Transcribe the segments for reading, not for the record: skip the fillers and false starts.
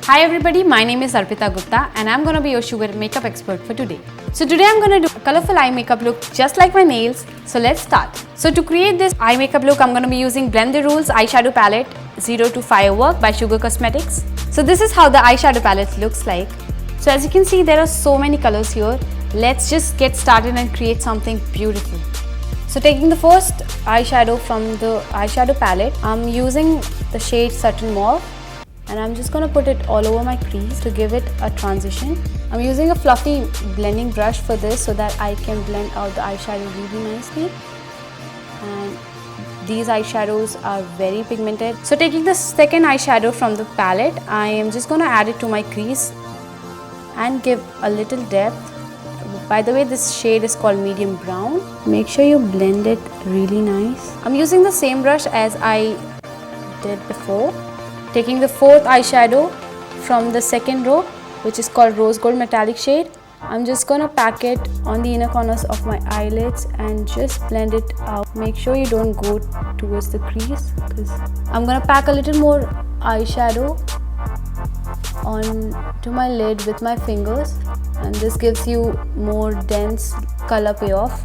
Hi everybody, my name is Arpita Gupta and I'm gonna be your sugar makeup expert for today. So today I'm gonna do a colorful eye makeup look just like my nails. So let's start. So to create this eye makeup look, I'm gonna be using Blend the Rules eyeshadow palette 0 to Firework by Sugar Cosmetics. So this is how the eyeshadow palette looks like. So as you can see, there are so many colors here. Let's just get started and create something beautiful. So taking the first eyeshadow from the eyeshadow palette, I'm using the shade Satin Mauve. And I'm just going to put it all over my crease to give it a transition. I'm using a fluffy blending brush for this so that I can blend out the eyeshadow really nicely. And these eyeshadows are very pigmented. So taking the second eyeshadow from the palette, I am just going to add it to my crease and give a little depth. By the way, this shade is called medium brown. Make sure you blend it really nice. I'm using the same brush as I did before. Taking the fourth eyeshadow from the second row, which is called Rose Gold Metallic shade, I'm just gonna pack it on the inner corners of my eyelids and just blend it out. Make sure you don't go towards the crease, because I'm gonna pack a little more eyeshadow onto my lid with my fingers, and this gives you more dense color payoff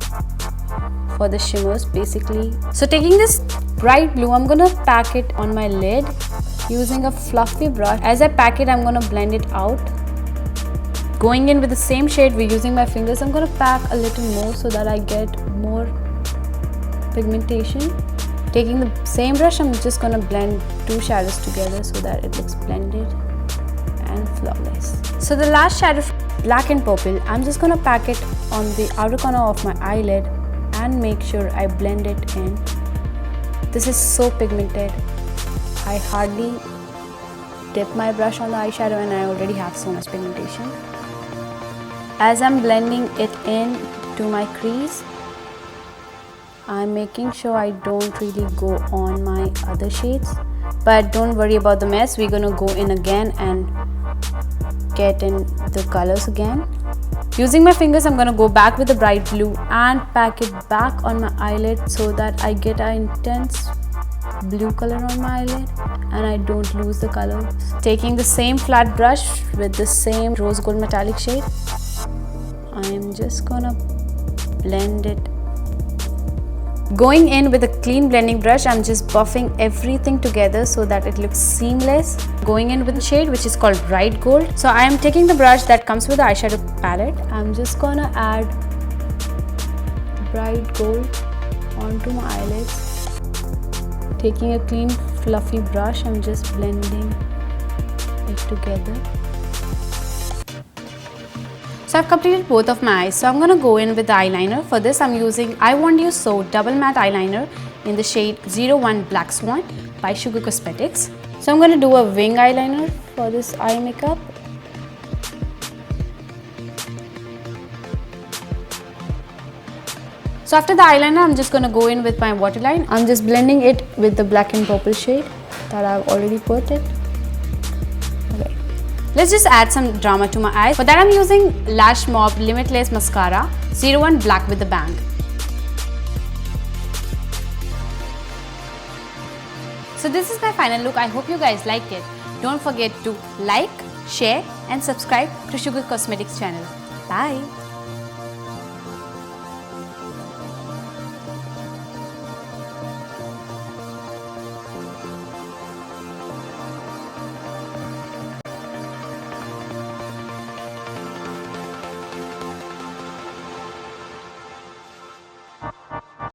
for the shimmers basically. So taking this bright blue, I'm gonna pack it on my lid using a fluffy brush. As I pack it, I'm gonna blend it out. Going in with the same shade, we're using my fingers. I'm gonna pack a little more so that I get more pigmentation. Taking the same brush, I'm just gonna blend two shadows together so that it looks blended and flawless. So the last shadow, black and purple, I'm just gonna pack it on the outer corner of my eyelid and make sure I blend it in. This is so pigmented. I hardly dip my brush on the eyeshadow and I already have so much pigmentation. As I'm blending it in to my crease, I'm making sure I don't really go on my other shades. But don't worry about the mess, we're gonna go in again and get in the colors again. Using my fingers, I'm gonna go back with the bright blue and pack it back on my eyelid so that I get an intense blue color on my eyelid and I don't lose the color. Taking the same flat brush with the same rose gold metallic shade, I am just gonna blend it. Going in with a clean blending brush, I'm just buffing everything together so that it looks seamless. Going in with the shade which is called bright gold. So I am taking the brush that comes with the eyeshadow palette. I'm just gonna add bright gold onto my eyelids. Taking a clean fluffy brush, I'm just blending it together. So I've completed both of my eyes, so I'm gonna go in with the eyeliner. For this, I'm using I Want You So Double Matte Eyeliner in the shade 01 Black Swan by Sugar Cosmetics. So I'm gonna do a wing eyeliner for this eye makeup. So after the eyeliner, I'm just gonna go in with my waterline. I'm just blending it with the black and purple shade that I've already put it. Okay. Let's just add some drama to my eyes. For that, I'm using Lash Mob Limitless Mascara 01 Black with the bang. So this is my final look. I hope you guys liked it. Don't forget to like, share and subscribe to Sugar Cosmetics channel. Bye.